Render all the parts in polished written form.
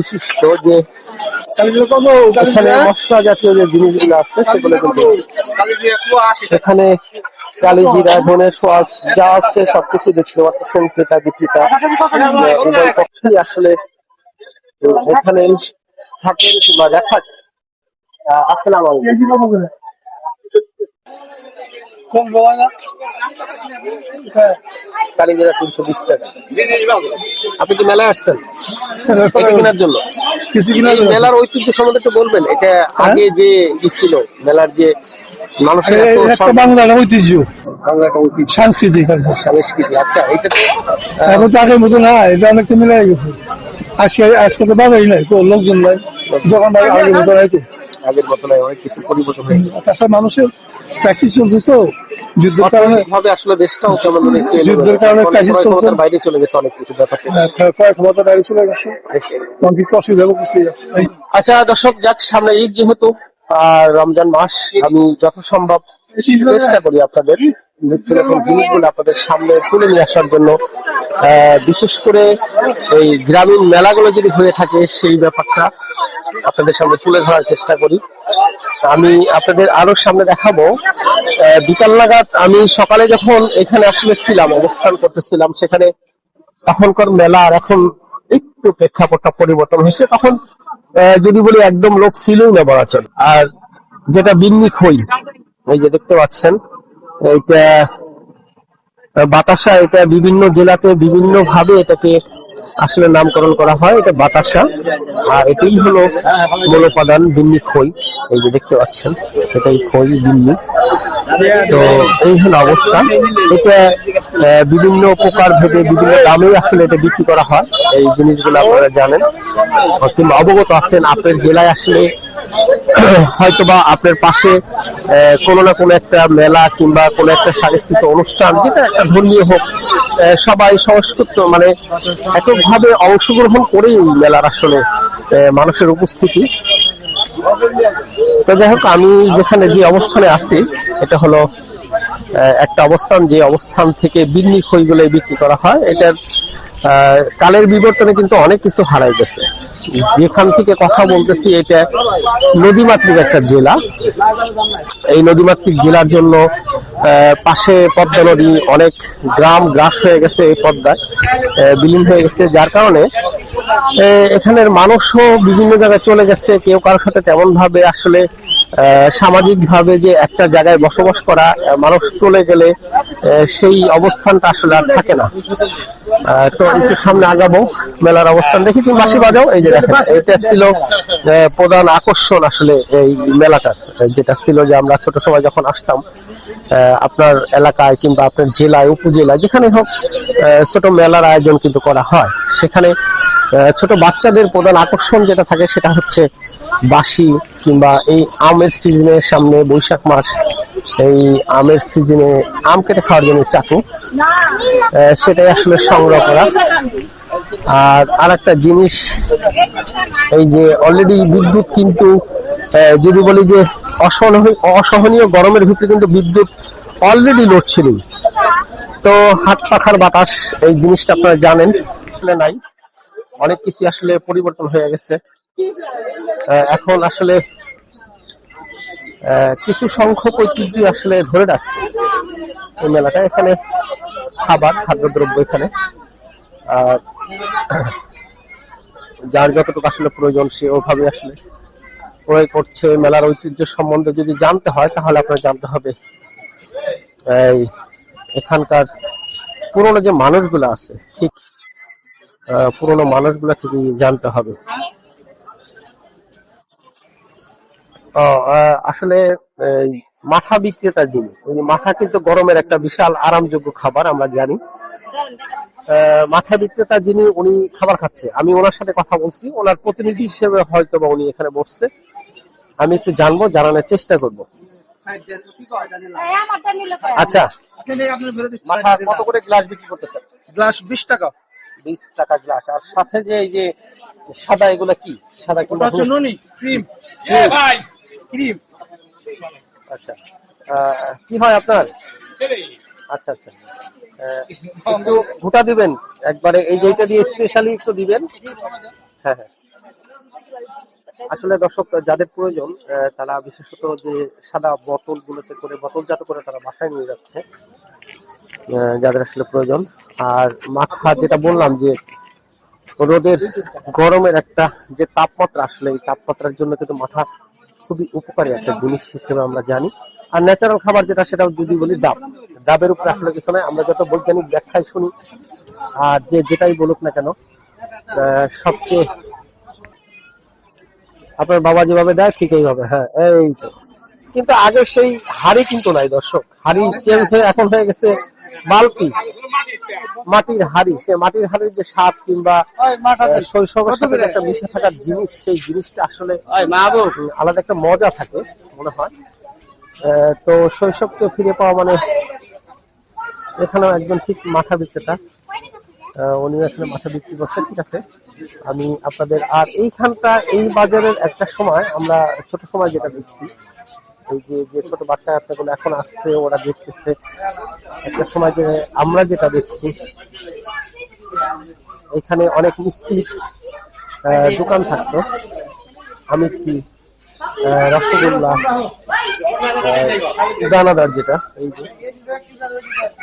বিশিষ্ট যে এখানে মশলা জাতীয় যে জিনিসগুলো আছে সেগুলো কিন্তু সেখানে কালিজিরা ধনের সোয়াস যা আছে সবকিছু দেখতে পাচ্ছেন ক্রেতা বিক্রেতা উভয় পক্ষেই আসলে এখানে থাকেন কিংবা দেখান। আসসালামু আলাইকুম। কালিজিরা 320 টাকা। আপনি কি মেলায় আসছেন এটা কেনার জন্য? মেলার ঐতিহ্য সম্বন্ধে একটু বলবেন। এটা আগে যে ছিল মেলার যে মানুষের বাংলার ঐতিহ্য, সাংস্কৃতিক সংস্কৃতি। আচ্ছা, এটা তো এখন তো আগের মতো না, এটা অনেকটা মিলে গেছে। আজকে তো বাজারই নাই, তো লোকজন নাই, দোকান আগের মতো নাই, তো আগের মতো নয়, অনেক কিছু পরিবর্তন হয়ে গেছে। তাছাড়া মানুষের ক্রাইসিস চলছে, তো যুদ্ধের কারণে ভাবে আসলে দেশটাও কেমন যুদ্ধের কারণে ক্রাইসিস চলছে, বাইরে চলে গেছে অনেক কিছু ব্যাপার। ক্রয় ক্ষমতা বাইরে চলে গেছে, অসুবিধা করছে। আচ্ছা দর্শক, যাক সামনে ঈদ যেহেতু আর রমজান মাস, আমি যথাসম্ভব চেষ্টা করি আপনাদের জিনিসগুলো আপনাদের সামনে তুলে নিয়ে আসার জন্য। বিশেষ করে এই গ্রামীণ মেলাগুলো যদি হয়ে থাকে সেই ব্যাপারটা আপনাদের সামনে তুলে ধরার চেষ্টা করি। আমি আপনাদের আরো সামনে দেখাবো। বিকাল নাগাদ আমি সকালে যখন এখানে আসলে ছিলাম, অবস্থান করতেছিলাম, সেখানে তখনকার মেলা আর এখন একটু প্রেক্ষাপটটা পরিবর্তন হয়েছে। তখন যদি বলি একদম লোক ছিলই না বলা চলে। আর যেটা বিন্নি খই, এই যে দেখতে পাচ্ছেন, এটা বাতাসা, এটা বিভিন্ন জেলাতে বিভিন্ন ভাবে এটাকে আসলে নামকরণ করা হয়। এটা বাতাসা, আর এটাই হলো মূল উপাদান বিন্নি খই। এই যে দেখতে পাচ্ছেন, এটাই খই বিন্নি। তো এই হলো অবস্থা। এটা বিভিন্ন প্রকার ভেদে বিভিন্ন দামে আসলে এটা বিক্রি করা হয়। এই জিনিসগুলো আপনারা জানেন কিংবা অবগত আছেন। আপনার জেলায় আসলে হয়তোবা আপনার পাশে কোনো না কোনো একটা মেলা কিংবা কোনো একটা সাংস্কৃতিক অনুষ্ঠান, যেটা একটা ধর্মীয় হোক, সবাই সংস্কৃত মানে এককভাবে অংশগ্রহণ করেই মেলার আসলে মানুষের উপস্থিতি। তো যাই হোক, আমি যেখানে যে অবস্থানে আছি, এটা হলো একটা অবস্থান, যে অবস্থান থেকে বিন্নি খইগুলো বিক্রি করা হয়। এটার কালের বিবর্তনে কিন্তু অনেক কিছু হারাই গেছে। যেখান থেকে কথা বলতেছি, এটা নদীমাতৃক একটা জেলা। এই নদীমাতৃক জেলার জন্য পাশে পদ্মা নদী, অনেক গ্রাম গ্রাস হয়ে গেছে, এই পদ্মায় বিলীন হয়ে গেছে, যার কারণে এখানের মানুষও বিভিন্ন জায়গায় চলে গেছে। কেউ কারোর সাথে তেমন ভাবে আসলে সামাজিক ভাবে যে একটা জায়গায় বসবাস করা, মানুষ চলে গেলে সেই অবস্থানটা আসলে আর থাকে না। তো একটু সামনে আগাবো, মেলার অবস্থান দেখি। তুমি বাঁশি বাজাও। এই যে দেখেন, এটা ছিল প্রধান আকর্ষণ আসলে এই মেলাটার, যেটা ছিল যে আমরা ছোট সময় যখন আসতাম আপনার এলাকায় কিংবা আপনার জেলায় উপজেলায় যেখানে হোক, ছোট মেলার আয়োজন কিন্তু করা হয়। সেখানে ছোট বাচ্চাদের প্রধান আকর্ষণ যেটা থাকে সেটা হচ্ছে বাঁশি, কিংবা এই আমের সিজনের সামনে বৈশাখ মাস, এই আমের সিজনে আম কেটে খাওয়ার জন্য চাকু, সেটাই আসলে সংগ্রহ করা। আর একটা জিনিস, এই যে অলরেডি বিদ্যুৎ কিন্তু যদি বলি যে অসহনীয় গরমের ভিতরে কিন্তু বিদ্যুৎ অলরেডি লোডশেডিং। তো হাত পাখার বাতাস, এই জিনিসটা আপনারা জানেন আসলে নাই, অনেক কিছু আসলে পরিবর্তন হয়ে গেছে। এখন আসলে কিছু সংখ্যক ঐতিহ্য আসলে ধরে রাখছে এই মেলাটা। এখানে খাদ্যদ্রব্য এখানে যার যতটুকু আসলে প্রয়োজন সে ওভাবে আসলে ক্রয় করছে। মেলার ঐতিহ্য সম্বন্ধে যদি জানতে হয়, তাহলে আপনার জানতে হবে এখানকার পুরোনো যে মানুষগুলো আছে, ঠিক পুরোনো মানুষগুলা থেকে জানতে হবে। আসলে মাঠা বিক্রেতা যিনি, ওই মাঠা কিন্তু গরমের একটা বিশাল আরামযোগ্য খাবার, আমরা জানি। মাঠা বিক্রেতা যিনি, উনি খাবার খাচ্ছে। আমি ওনার সাথে কথা বলছি, ওনার প্রতিনিধি হিসেবে হয়তো বা উনি এখানে বসছে। আমি একটু জানবো, জানানোর চেষ্টা করবো। আচ্ছা, মাঠা কত করে গ্লাস বিক্রি করতেছেন? গ্লাস 20 টাকা। 20 টাকা গ্লাস। আর সাথে যে এই যে সাদা, এগুলা কি সাদা? ক্রিম। আচ্ছা, কি হয় আপনার? আচ্ছা আচ্ছা, একটু ঘুটা দিবেন একবারে, এই যেটা দিয়ে স্পেশালি একটু দিবেন। হ্যাঁ হ্যাঁ, আসলে দর্শক যাদের প্রয়োজন তারা বিশেষত যে সাদা বোতলগুলোতে করে বোতলজাত করে তারা বাসায় নিয়ে যাচ্ছে, যাদের আসলে প্রয়োজন। আর মাথা যেটা বললাম যে রোদের গরমের একটা যে তাপমাত্রা, আসলে এই তাপমাত্রার জন্য কিন্তু মাথা খুবই উপকারী একটা জিনিস হিসেবে আমরা জানি। আর ন্যাচারাল খাবার যেটা, সেটা যদি বলি ডাব, ডাবের উপরে আসলে কিছু নয়। আমরা যত বৈজ্ঞানিক ব্যাখ্যায় শুনি আর যে যেটাই বলুক না কেন, সবচেয়ে আপনার বাবা যেভাবে দেয় ঠিক এইভাবে, হ্যাঁ এই তো। কিন্তু আগে সেই হাড়ি কিন্তু নাই দর্শক, হাড়ি চেঞ্জ হয়ে এখন হয়ে গেছে বালতি, মাটির হাড়ি। সে মাটির হাড়ির যে স্বাদ কিংবা শৈশবের সাথে যে একটা মিশে থাকার জিনিস, সেই জিনিসটা আসলে আলাদা একটা মজা থাকে মনে হয়। তো শৈশবকে ফিরে পাওয়া মানে, এখানেও একজন ঠিক মাথা বিক্রেতা, উনিও এখানে মাথা বিক্রি করছে। ঠিক আছে, আমি আপনাদের আর এইখানটা এই বাজারের একটা সময় আমরা ছোট সময় যেটা দেখছি, এই যে যে ছোট বাচ্চা কাচ্চাগুলো এখন আসছে, ওরা দেখতেছে। একটা সময় যে আমরা যেটা দেখছি, এখানে অনেক মিষ্টির দোকান থাকতো। আমি কি রসগোল্লা, দানাদার যেটা, এই যে,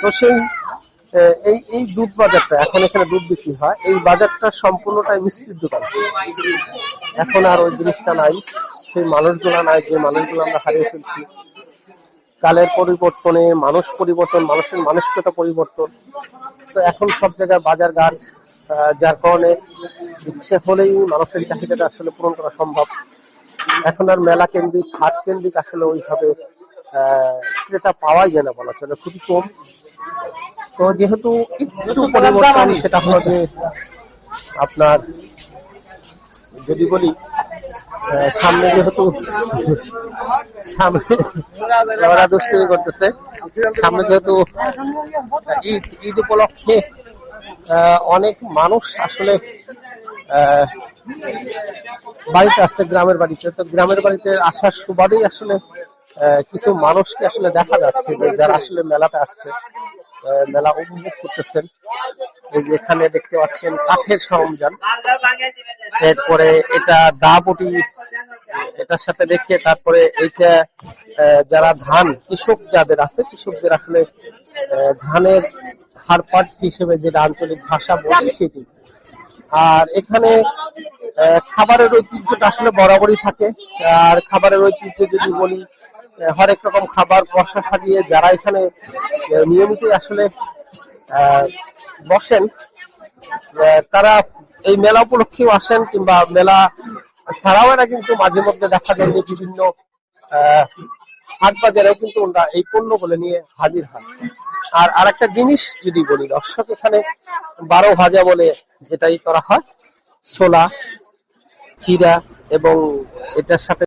তো সেই এই এই দুধ বাজারটা, এখন এখানে দুধ বিক্রি হয়, এই বাজারটা সম্পূর্ণটাই মিষ্টির দোকান। এখন আর ওই জিনিসটা নাই, সেই মানুষগুলা নাই যে মানুষগুলো আমরা হারিয়ে ফেলছি। কালের পরিবর্তনে মানুষ পরিবর্তন, মানুষের মানসিকতা পরিবর্তন। তো এখন সব জায়গায় বাজার ঘাট, যার কারণে ইচ্ছে হলেই মানুষের চাহিদাটা আসলে পূরণ করা সম্ভব। এখন আর মেলা কেন্দ্রিক, হাট কেন্দ্রিক আসলে ওইভাবে ক্রেতা পাওয়াই যায় না, বলা চলে, খুবই কম। তো যেহেতু একটু পরিবর্তন, সেটা হলো যে আপনার যদি বলি সামনে যেহেতু সামনে ওরা দুষ্টুমি করতেছে, সামনে যেহেতু ঈদ, ঈদ উপলক্ষে অনেক মানুষ আসলে বাড়িতে আসছে, গ্রামের বাড়িতে। তো গ্রামের বাড়িতে আসার সুবাদেই আসলে কিছু মানুষকে আসলে দেখা যাচ্ছে যে যারা আসলে মেলাতে আসছে, মেলা উপভোগ করতেছেন। এই যে এখানে দেখতে পাচ্ছেন কাঠের সরঞ্জাম, এরপরে এটা দা বটি, এটার সাথে দেখে তারপরে এইটা যারা ধান কৃষক যাদের আছে, কৃষকদের আসলে ধানের হারপাট হিসেবে যেটা আঞ্চলিক ভাষা বলি সেটি। আর এখানে খাবারের ঐতিহ্যটা আসলে বরাবরই থাকে। আর খাবারের ঐতিহ্য যদি বলি, হরেক রকম খাবার পশা সাজিয়ে যারা এখানে নিয়মিত আসলে বসেন, তারা এই মেলা উপলক্ষেও আসেন, কিংবা মেলা ছাড়াও এরা কিন্তু মাঝে মধ্যে দেখা যায় যে বিভিন্ন হাট বাজারেও কিন্তু ওরা এই পণ্য বলে নিয়ে হাজির হয়। আর আরেকটা জিনিস যদি বলি দর্শক, এখানে 12 ভাজা বলে যেটাই করা হয়, ছোলা, চিড়া এবং এটার সাথে